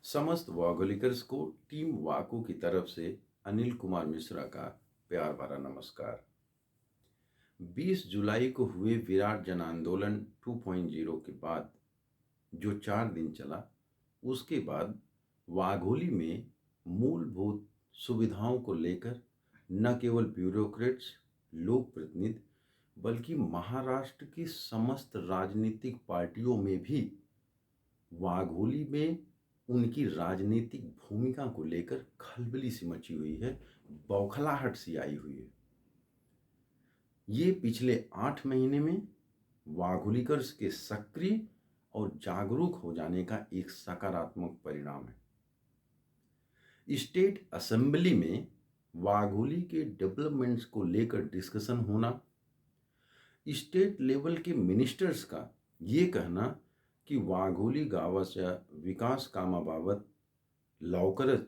समस्त वागोलिकर्स को टीम वाको की तरफ से अनिल कुमार मिश्रा का प्यार भरा नमस्कार। 20 जुलाई को हुए विराट जन आंदोलन 2.0 के बाद जो 4 दिन चला, उसके बाद वाघोली में मूलभूत सुविधाओं को लेकर न केवल ब्यूरोक्रेट्स, लोक प्रतिनिधि, बल्कि महाराष्ट्र की समस्त राजनीतिक पार्टियों में भी वाघोली में उनकी राजनीतिक भूमिका को लेकर खलबली सी मची हुई है, बौखलाहट सी आई हुई है। ये पिछले 8 महीने में वाघोलीकर्स के सक्रिय और जागरूक हो जाने का एक सकारात्मक परिणाम है। स्टेट असेंबली में वाघोली के डेवलपमेंट्स को लेकर डिस्कशन होना, स्टेट लेवल के मिनिस्टर्स का ये कहना की वाघोली गावाच्या विकास कामाबाबत लवकरच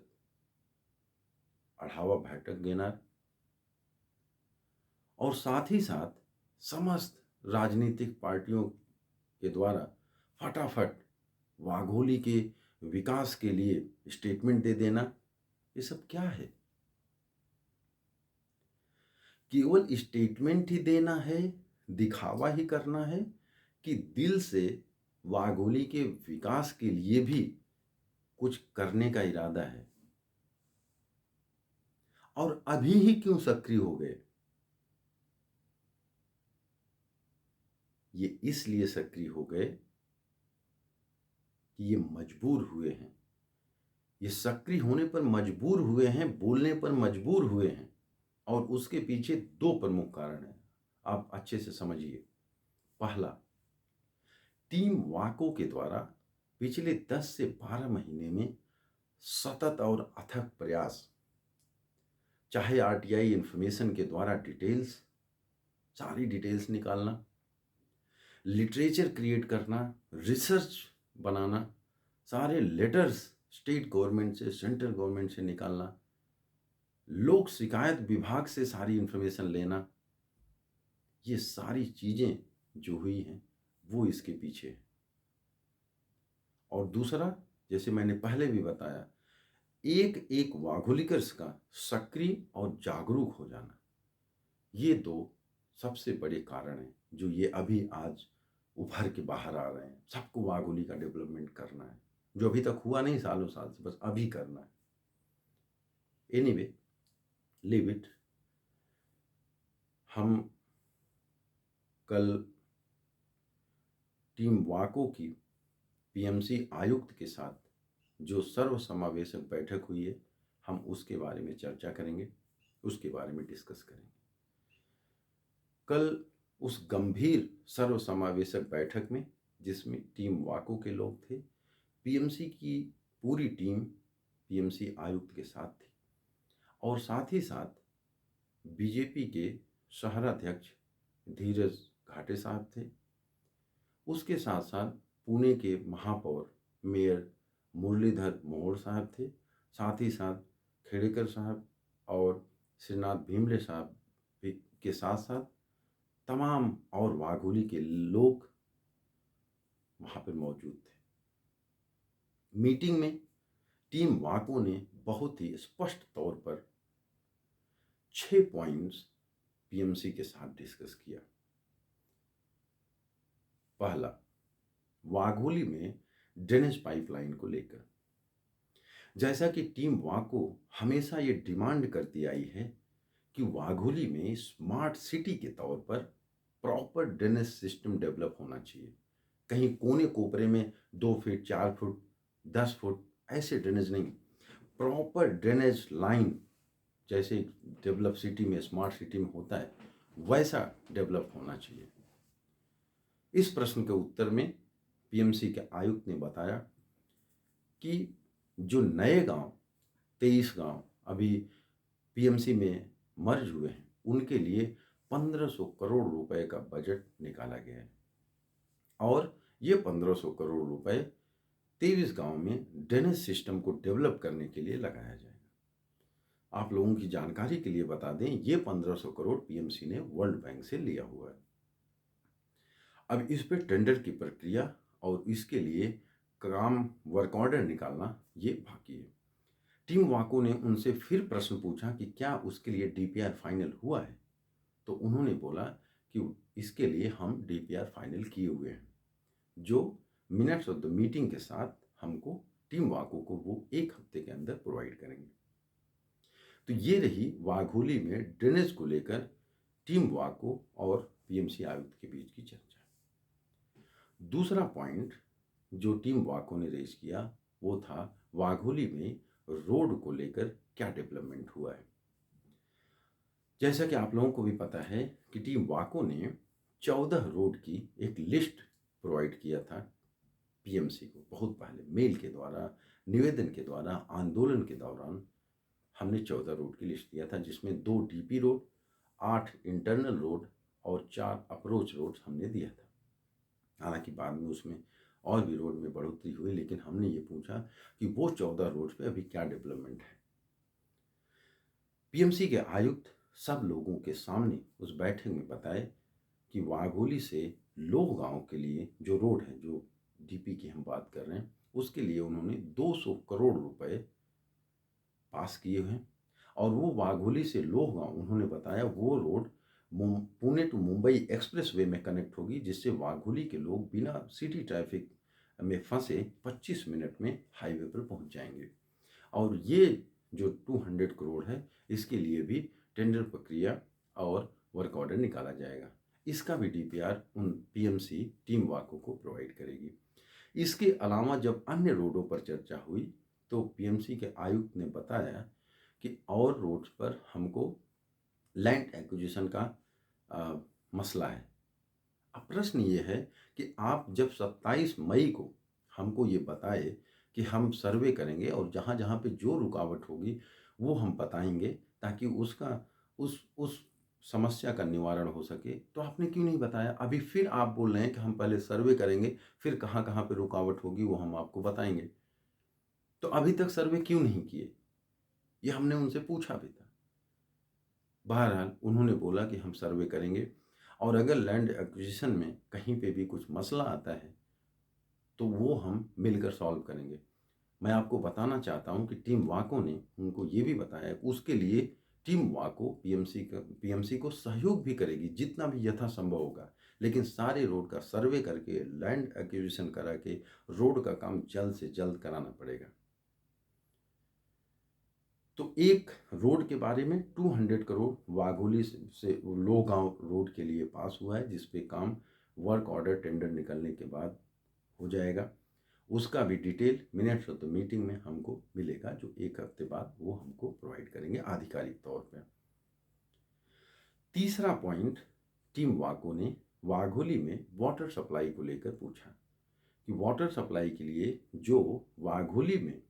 आढावा बैठक घेणार और साथ ही साथ समस्त राजनीतिक पार्टियों के द्वारा फटाफट वाघोली के विकास के लिए स्टेटमेंट दे देना, ये सब क्या है? केवल स्टेटमेंट ही देना है, दिखावा ही करना है कि दिल से वाघोली के विकास के लिए भी कुछ करने का इरादा है? और अभी ही क्यों सक्रिय हो गए? ये इसलिए सक्रिय हो गए कि ये मजबूर हुए हैं। ये सक्रिय होने पर मजबूर हुए हैं, बोलने पर मजबूर हुए हैं, और उसके पीछे 2 प्रमुख कारण हैं। आप अच्छे से समझिए। पहला, टीम वाको के द्वारा पिछले 10 से 12 महीने में सतत और अथक प्रयास, चाहे आरटीआई इंफॉर्मेशन के द्वारा सारी डिटेल्स निकालना, लिटरेचर क्रिएट करना, रिसर्च बनाना, सारे लेटर्स स्टेट गवर्नमेंट से, सेंट्रल गवर्नमेंट से निकालना, लोक शिकायत विभाग से सारी इंफॉर्मेशन लेना, ये सारी चीजें जो हुई हैं वो इसके पीछे है। और दूसरा, जैसे मैंने पहले भी बताया, एक एक वाघोलिकर्स का सक्रिय और जागरूक हो जाना, ये 2 सबसे बड़े कारण हैं जो ये अभी आज उभर के बाहर आ रहे हैं। सबको वाघोली का डेवलपमेंट करना है, जो अभी तक हुआ नहीं सालों साल से, बस अभी करना है। Anyway, leave it. हम कल टीम वाको की पीएमसी आयुक्त के साथ जो सर्व समावेशक बैठक हुई है, हम उसके बारे में चर्चा करेंगे, उसके बारे में डिस्कस करेंगे। कल उस गंभीर सर्व समावेशक बैठक में, जिसमें टीम वाको के लोग थे, पीएमसी की पूरी टीम पीएमसी आयुक्त के साथ थी, और साथ ही साथ बीजेपी के शहराध्यक्ष धीरज घाटे साहब थे। उसके साथ साथ पुणे के महापौर मेयर मुरलीधर मोहोळ साहब थे। साथ ही साथ खेड़ेकर साहब और श्रीनाथ भीमले साहब के साथ साथ तमाम और वाघोली के लोग वहां पर मौजूद थे। मीटिंग में टीम वाको ने बहुत ही स्पष्ट तौर पर 6 पॉइंट्स पीएमसी के साथ डिस्कस किया। पहला, वाघोली में ड्रेनेज पाइपलाइन को लेकर, जैसा कि टीम वाको हमेशा ये डिमांड करती आई है कि वाघोली में स्मार्ट सिटी के तौर पर प्रॉपर ड्रेनेज सिस्टम डेवलप होना चाहिए। कहीं कोने कोपरे में 2 फीट, 4 फुट, 10 फुट ऐसे ड्रेनेज नहीं, प्रॉपर ड्रेनेज लाइन जैसे डेवलप सिटी में, स्मार्ट सिटी में होता है, वैसा डेवलप होना चाहिए। इस प्रश्न के उत्तर में पीएमसी के आयुक्त ने बताया कि जो नए गांव, 23 गांव अभी पीएमसी में मर्ज हुए हैं, उनके लिए 1500 करोड़ रुपए का बजट निकाला गया है, और ये 1500 करोड़ रुपए 23 गांव में ड्रेनेज सिस्टम को डेवलप करने के लिए लगाया जाएगा। आप लोगों की जानकारी के लिए बता दें, ये 1500 करोड़ पीएमसी ने वर्ल्ड बैंक से लिया हुआ है। अब इस पे टेंडर की प्रक्रिया और इसके लिए काम वर्क ऑर्डर निकालना ये बाकी है। टीम वाको ने उनसे फिर प्रश्न पूछा कि क्या उसके लिए डीपीआर फाइनल हुआ है? तो उन्होंने बोला कि इसके लिए हम डीपीआर फाइनल किए हुए हैं, जो मिनट्स ऑफ द मीटिंग के साथ हमको टीम वाको को वो 1 हफ्ते के अंदर प्रोवाइड करेंगे। तो ये रही वाघोली में ड्रेनेज को लेकर टीम वाको और पीएमसी आयुक्त के बीच की चर्चा। दूसरा पॉइंट जो टीम वाको ने रेज किया वो था वाघोली में रोड को लेकर क्या डेवलपमेंट हुआ है। जैसा कि आप लोगों को भी पता है कि टीम वाको ने 14 रोड की एक लिस्ट प्रोवाइड किया था पीएमसी को, बहुत पहले मेल के द्वारा, निवेदन के द्वारा, आंदोलन के दौरान हमने 14 रोड की लिस्ट दिया था, जिसमें 2 डीपी रोड, 8 इंटरनल रोड और 4 अप्रोच रोड हमने दिया था। हालांकि बाद में उसमें और भी रोड में बढ़ोतरी हुई, लेकिन हमने ये पूछा कि वो 14 रोड पे अभी क्या डेवलपमेंट है। पीएमसी के आयुक्त सब लोगों के सामने उस बैठक में बताए कि वाघोली से लोह गांव के लिए जो रोड है, जो डीपी की हम बात कर रहे हैं, उसके लिए उन्होंने 200 करोड़ रुपए पास किए हैं। और वो वाघोली से लोह गांव, उन्होंने बताया वो road Pune to Mumbai expressway में कनेक्ट होगी, जिससे वाघोली के लोग बिना सिटी ट्रैफिक में फंसे 25 मिनट में हाईवे पर पहुंच जाएंगे। और ये जो 200 करोड़ है, इसके लिए भी टेंडर प्रक्रिया और वर्क ऑर्डर निकाला जाएगा। इसका भी डीपीआर उन पीएमसी टीम वाको को प्रोवाइड करेगी। इसके अलावा जब अन्य रोडों पर चर्चा हुई तो पीएमसी के आयुक्त ने बताया कि और रोड्स पर हमको लैंड एक्विजिशन का मसला है। अब प्रश्न ये है कि आप जब 27 मई को हमको ये बताए कि हम सर्वे करेंगे और जहाँ जहाँ पे जो रुकावट होगी वो हम बताएंगे ताकि उसका उस समस्या का निवारण हो सके, तो आपने क्यों नहीं बताया? अभी फिर आप बोल रहे हैं कि हम पहले सर्वे करेंगे, फिर कहाँ कहाँ पे रुकावट होगी वो हम आपको बताएंगे। तो अभी तक सर्वे क्यों नहीं किए? ये हमने उनसे पूछा भी था। बहरहाल उन्होंने बोला कि हम सर्वे करेंगे और अगर लैंड एक्विजिशन में कहीं पे भी कुछ मसला आता है तो वो हम मिलकर सॉल्व करेंगे। मैं आपको बताना चाहता हूं कि टीम वाको ने उनको ये भी बताया कि उसके लिए टीम वाको पीएमसी को सहयोग भी करेगी जितना भी यथासंभव होगा, लेकिन सारे रोड का सर्वे करके लैंड एक्विजिशन करा के रोड का काम जल्द से जल्द कराना पड़ेगा। तो एक रोड के बारे में 200 करोड़ वाघोली से लोगांव रोड के लिए पास हुआ है, जिस पे काम वर्क ऑर्डर टेंडर निकलने के बाद हो जाएगा। उसका भी detail minutes of the meeting में हमको मिलेगा, जो 1 हफ्ते बाद वो हमको प्रोवाइड करेंगे आधिकारिक तौर पर। तीसरा पॉइंट, टीम वाको ने वाघोली में वाटर सप्लाई को लेकर पूछा कि वाटर सप्लाई के लिए जो वाघोली में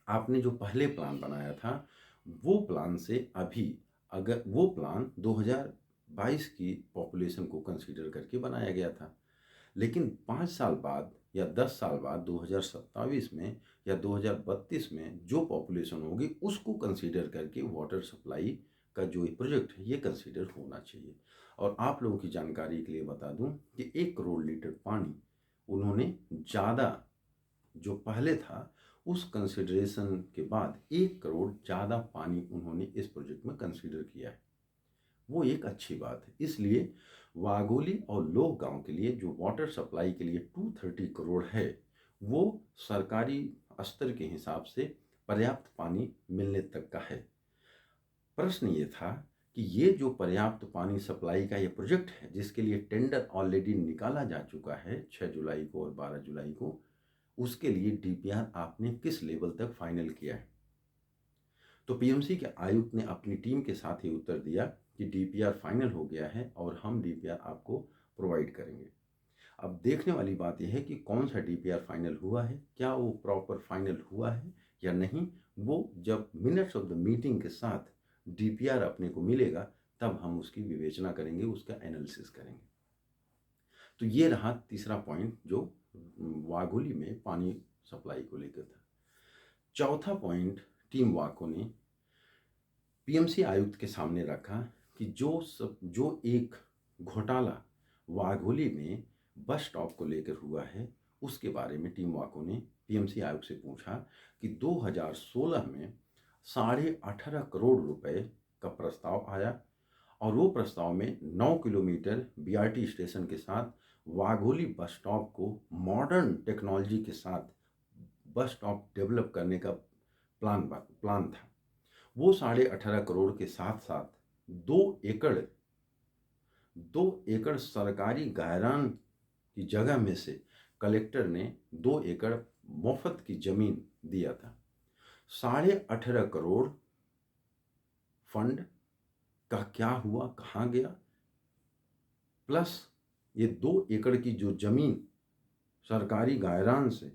आपने जो पहले प्लान बनाया था वो प्लान से अभी, अगर वो प्लान 2022 की पॉपुलेशन को कंसीडर करके बनाया गया था, लेकिन 5 साल बाद या 10 साल बाद 2027 में या 2032 में जो पॉपुलेशन होगी उसको कंसीडर करके वाटर सप्लाई का जो प्रोजेक्ट है ये कंसीडर होना चाहिए। और आप लोगों की जानकारी के लिए बता दूं कि 1 करोड़ लीटर पानी उन्होंने ज़्यादा, जो पहले था उस कंसिडरेशन के बाद 1 करोड़ ज़्यादा पानी उन्होंने इस प्रोजेक्ट में कंसीडर किया है। वो एक अच्छी बात है। इसलिए वाघोली और लोह गांव के लिए जो वाटर सप्लाई के लिए 230 करोड़ है वो सरकारी स्तर के हिसाब से पर्याप्त पानी मिलने तक का है। प्रश्न ये था कि ये जो पर्याप्त पानी सप्लाई का ये प्रोजेक्ट है, जिसके लिए टेंडर ऑलरेडी निकाला जा चुका है 6 जुलाई को और 12 जुलाई को, उसके लिए डीपीआर आपने किस लेवल तक फाइनल किया है? तो पीएमसी के आयुक्त ने अपनी टीम के साथ ही उत्तर दिया कि डीपीआर फाइनल हो गया है और हम डीपीआर आपको प्रोवाइड करेंगे। अब देखने वाली बात यह है कि कौन सा डीपीआर फाइनल हुआ है, क्या वो प्रॉपर फाइनल हुआ है या नहीं, वो जब मिनट्स ऑफ द मीटिंग के साथ डीपीआर अपने को मिलेगा तब हम उसकी विवेचना करेंगे, उसका एनालिसिस करेंगे। तो ये रहा तीसरा पॉइंट जो वाघोली में पानी सप्लाई को लेकर था। चौथा पॉइंट टीम वाको ने पीएमसी आयुक्त के सामने रखा कि जो एक घोटाला वाघोली में बस स्टॉप को लेकर हुआ है उसके बारे में टीम वाको ने पीएमसी आयोग से पूछा कि 2016 में 18.5 करोड़ रुपए का प्रस्ताव आया और वो प्रस्ताव में 9 किलोमीटर बीआरटी स्टेशन के साथ वाघोली बस स्टॉप को मॉडर्न टेक्नोलॉजी के साथ बस स्टॉप डेवलप करने का प्लान था। वो 18.5 करोड़ के साथ साथ 2 एकड़ 2 एकड़ सरकारी गायरान की जगह में से कलेक्टर ने 2 एकड़ मुफ्त की जमीन दिया था। 18.5 करोड़ फंड का क्या हुआ, कहाँ गया, प्लस ये 2 एकड़ की जो जमीन सरकारी गायरान से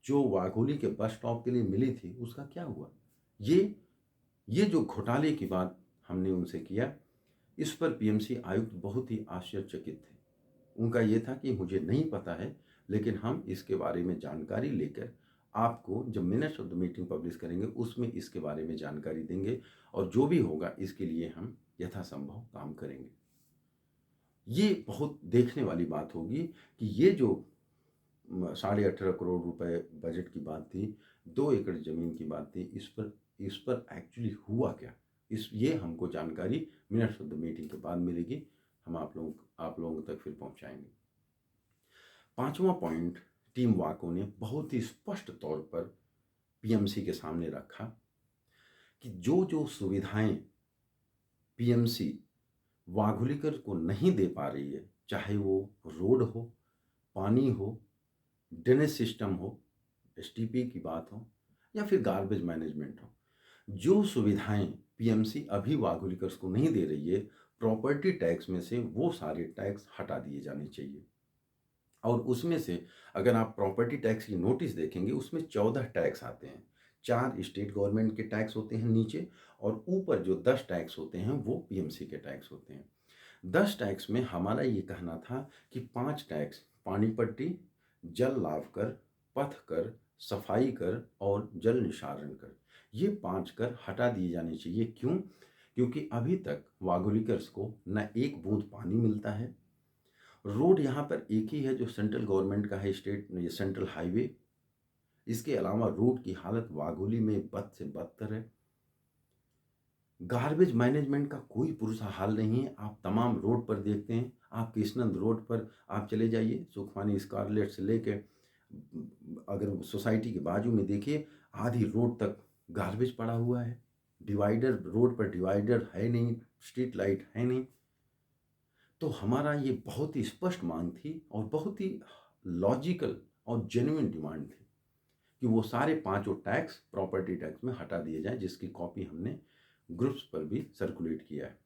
जो वाघोली के बस स्टॉप के लिए मिली थी उसका क्या हुआ। ये जो घोटाले की बात हमने उनसे किया, इस पर पीएमसी आयुक्त बहुत ही आश्चर्यचकित थे। उनका ये था कि मुझे नहीं पता है, लेकिन हम इसके बारे में जानकारी लेकर आपको जब minutes of the meeting publish करेंगे उसमें इसके बारे में जानकारी देंगे और जो भी होगा इसके लिए हम यथासंभव काम करेंगे। ये बहुत देखने वाली बात होगी कि ये जो 18.5 करोड़ रुपए बजट की बात थी, 2 एकड़ जमीन की बात थी, इस पर एक्चुअली हुआ क्या, ये हमको जानकारी मिनट्स ऑफ द मीटिंग के बाद मिलेगी। हम आप लोगों तक फिर पहुंचाएंगे। 5वां पॉइंट टीम वाको ने बहुत ही स्पष्ट तौर पर पीएमसी के सामने रखा कि जो जो सुविधाएं पीएमसी वाघोलीकर को नहीं दे पा रही है, चाहे वो रोड हो, पानी हो, ड्रेनेज सिस्टम हो, एसटीपी की बात हो या फिर गार्बेज मैनेजमेंट हो, जो सुविधाएं पीएमसी अभी वाघोलीकर्स को नहीं दे रही है, प्रॉपर्टी टैक्स में से वो सारे टैक्स हटा दिए जाने चाहिए। और उसमें से अगर आप प्रॉपर्टी टैक्स की नोटिस देखेंगे उसमें 14 टैक्स आते हैं। 4 स्टेट गवर्नमेंट के टैक्स होते हैं नीचे और ऊपर जो 10 टैक्स होते हैं वो पीएमसी के टैक्स होते हैं। 10 टैक्स में हमारा ये कहना था कि 5 टैक्स पानी पट्टी, जल लाभ कर, पथ कर, सफाई कर और जल निस्तारण कर, ये 5 कर हटा दिए जाने चाहिए। क्यों? क्योंकि अभी तक वाघोलीकर्स को न एक बूंद पानी मिलता है। रोड यहाँ पर एक ही है जो सेंट्रल गवर्नमेंट का है, ये सेंट्रल हाईवे। इसके अलावा रोड की हालत वाघोली में बद से बदतर है। गार्बेज मैनेजमेंट का कोई पुरसा हाल नहीं है। आप तमाम रोड पर देखते हैं, आप कृष्णनंद रोड पर आप चले जाइए, सुखमानी स्कारलेट से लेके अगर सोसाइटी के बाजू में देखिए, आधी रोड तक गार्बेज पड़ा हुआ है। डिवाइडर, रोड पर डिवाइडर है नहीं, स्ट्रीट लाइट है नहीं। तो हमारा ये बहुत ही स्पष्ट मांग थी और बहुत ही लॉजिकल और जेन्युइन डिमांड थी कि वो सारे 5 टैक्स प्रॉपर्टी टैक्स में हटा दिए जाएं, जिसकी कॉपी हमने ग्रुप्स पर भी सर्कुलेट किया है।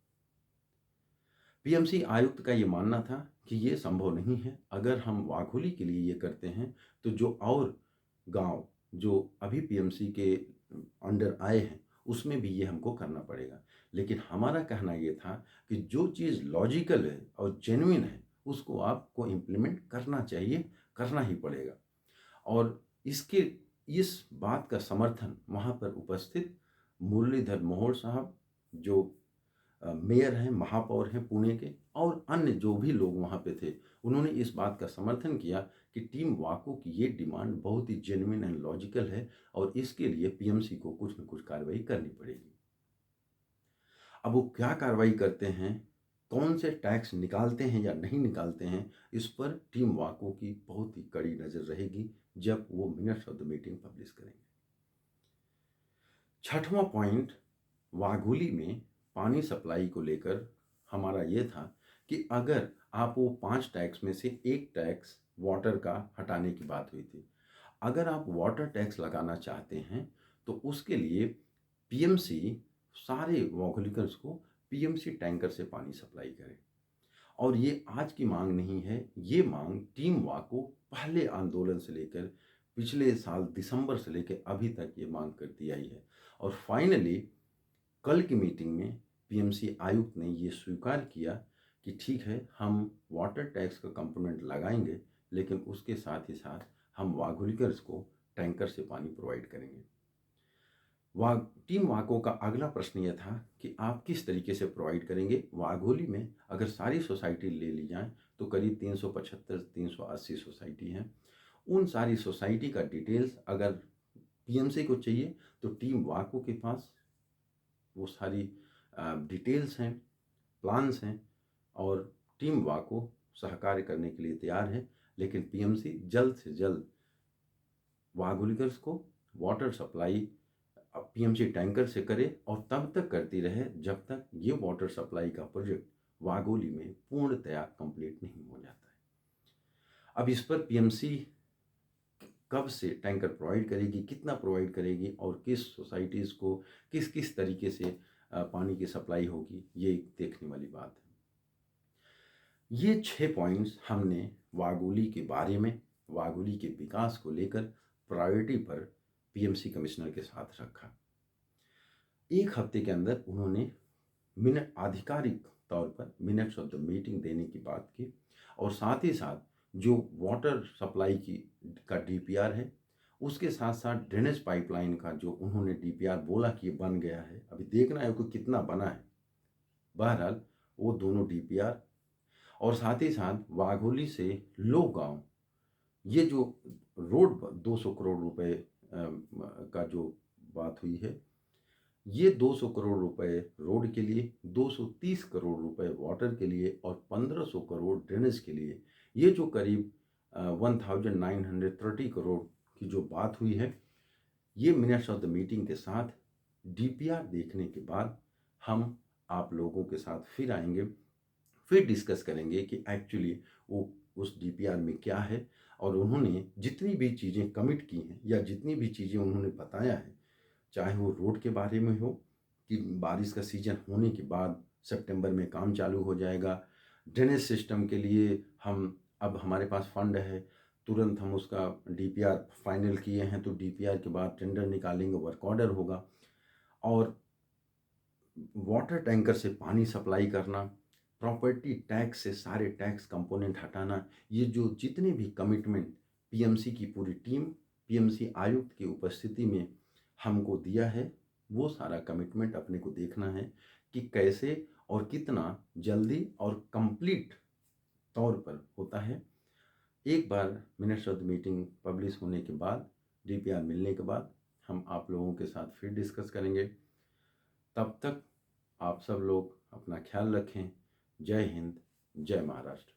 पीएमसी आयुक्त का ये मानना था कि ये संभव नहीं है। अगर हम वाघोली के लिए ये करते हैं तो जो और गांव जो अभी पीएमसी के अंडर आए हैं उसमें भी ये हमको करना पड़ेगा। लेकिन हमारा कहना ये था कि जो चीज़ लॉजिकल है और जेन्युइन है उसको आपको इम्प्लीमेंट करना चाहिए, करना ही पड़ेगा। और इस बात का समर्थन वहाँ पर उपस्थित मुरलीधर मोहोल साहब जो मेयर हैं, महापौर हैं पुणे के, और अन्य जो भी लोग वहाँ पे थे, उन्होंने इस बात का समर्थन किया कि टीम वाको की ये डिमांड बहुत ही जेन्युइन एंड लॉजिकल है और इसके लिए पीएमसी को कुछ न कुछ कार्रवाई करनी पड़ेगी। अब वो क्या कार्रवाई करते हैं, कौन से टैक्स निकालते हैं या नहीं निकालते हैं, इस पर टीम वाको की बहुत ही कड़ी नज़र रहेगी जब वो minutes of the meeting publish करेंगे। 6वां पॉइंट, वाघोली में पानी सप्लाई को लेकर हमारा ये था कि अगर आप वो 5 टैक्स में से एक टैक्स वाटर का हटाने की बात हुई थी, अगर आप वाटर टैक्स लगाना चाहते हैं तो उसके लिए पीएमसी सारे वाघोलीकर्स को पीएमसी टैंकर से पानी सप्लाई करे। और ये आज की मांग नहीं है, ये मांग टीम वाको पहले आंदोलन से लेकर पिछले साल दिसंबर से लेकर अभी तक ये मांग करती आई है। और फाइनली कल की मीटिंग में पीएमसी आयुक्त ने ये स्वीकार किया कि ठीक है, हम वाटर टैक्स का कंपोनेंट लगाएंगे, लेकिन उसके साथ ही साथ हम वाघोलीकर्स को टैंकर से पानी प्रोवाइड करेंगे। टीम वाको का अगला प्रश्न यह था कि आप किस तरीके से प्रोवाइड करेंगे। वाघोली में अगर सारी सोसाइटी ले ली जाए तो करीब 375-380 सोसाइटी हैं। उन सारी सोसाइटी का डिटेल्स अगर पीएमसी को चाहिए तो टीम वाको के पास वो सारी डिटेल्स हैं, प्लान्स हैं, और टीम वाको सहकार्य करने के लिए तैयार है। लेकिन पीएमसी जल्द से जल्द वागुलिकर्स को वाटर सप्लाई पीएमसी टैंकर से करे और तब तक करती रहे जब तक ये वाटर सप्लाई का प्रोजेक्ट वागोली में पूर्णतया कंप्लीट नहीं हो जाता है। अब इस पर पीएमसी कब से टैंकर प्रोवाइड करेगी, कितना प्रोवाइड करेगी और किस सोसाइटीज़ को किस किस तरीके से पानी की सप्लाई होगी, ये देखने वाली बात है। ये 6 पॉइंट्स हमने वागोली के बारे में, वागोली के विकास को लेकर प्रायोरिटी पर पीएमसी कमिश्नर के साथ रखा। एक हफ्ते के अंदर उन्होंने आधिकारिक तौर पर मिनट्स ऑफ द मीटिंग देने की बात की, और साथ ही साथ जो वाटर सप्लाई की का डीपीआर है, उसके साथ साथ ड्रेनेज पाइपलाइन का जो उन्होंने डीपीआर बोला कि ये बन गया है, अभी देखना है कि कितना बना है। बहरहाल वो दोनों डीपीआर और साथ ही साथ वाघोली से लो गांव, ये जो रोड 200 करोड़ रुपए का जो बात हुई है, ये 200 करोड़ रुपए रोड के लिए, 230 करोड़ रुपए वाटर के लिए और 1500 करोड़ ड्रेनेज के लिए, ये जो करीब 1930 करोड़ की जो बात हुई है, ये मिनट्स ऑफ द मीटिंग के साथ डीपीआर देखने के बाद हम आप लोगों के साथ फिर आएंगे, फिर डिस्कस करेंगे कि एक्चुअली वो उस डीपीआर में क्या है, और उन्होंने जितनी भी चीज़ें कमिट की हैं या जितनी भी चीज़ें उन्होंने बताया है, चाहे वो रोड के बारे में हो कि बारिश का सीजन होने के बाद सितंबर में काम चालू हो जाएगा, ड्रेनेज सिस्टम के लिए हम अब हमारे पास फंड है, तुरंत हम उसका डीपीआर फाइनल किए हैं तो डीपीआर के बाद टेंडर निकालेंगे, वर्क ऑर्डर होगा, और वाटर टैंकर से पानी सप्लाई करना, प्रॉपर्टी टैक्स से सारे टैक्स कंपोनेंट हटाना, ये जो जितने भी कमिटमेंट पीएमसी की पूरी टीम पीएमसी आयुक्त की उपस्थिति में हमको दिया है, वो सारा कमिटमेंट अपने को देखना है कि कैसे और कितना जल्दी और कंप्लीट तौर पर होता है। एक बार minutes of the meeting publish होने के बाद, डीपीआर मिलने के बाद, हम आप लोगों के साथ फिर डिस्कस करेंगे। तब तक आप सब लोग अपना ख्याल रखें। जय हिंद, जय महाराष्ट्र।